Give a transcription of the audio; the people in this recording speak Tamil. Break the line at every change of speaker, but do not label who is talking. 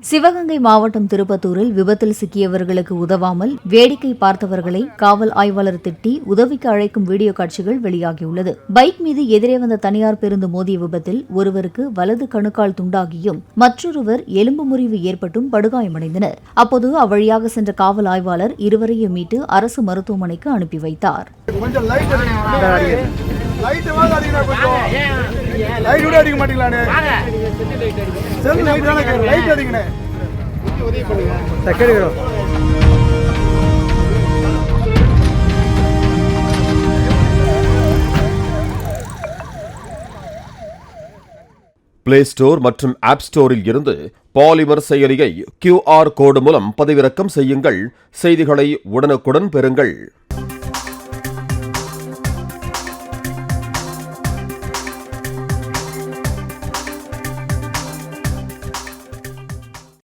சிவகங்கை மாவட்டம் திருப்பத்தூரில் விபத்தில் சிக்கியவர்களுக்கு உதவாமல் வேடிக்கை பார்த்தவர்களை காவல் ஆய்வாளர் திட்டி உதவிக்கு அழைக்கும் வீடியோ காட்சிகள் வெளியாகியுள்ளது. பைக் மீது எதிரே வந்த தனியார் பேருந்து மோதிய விபத்தில் ஒருவருக்கு வலது கணுக்கால் துண்டாகியும் மற்றொருவர் எலும்பு முறிவு ஏற்பட்டும் படுகாயமடைந்தனர். அப்போது அவ்வழியாக சென்ற காவல் ஆய்வாளர் இருவரையும் மீட்டு அரசு மருத்துவமனைக்கு அனுப்பி வைத்தார்.
பிளே ஸ்டோர் மற்றும் ஆப் ஸ்டோரில் இருந்து பாலிமர் செயலியை QR கோடு மூலம் பதிவிறக்கம் செய்யுங்கள். செய்திகளை உடனுக்குடன் பெறுங்கள்.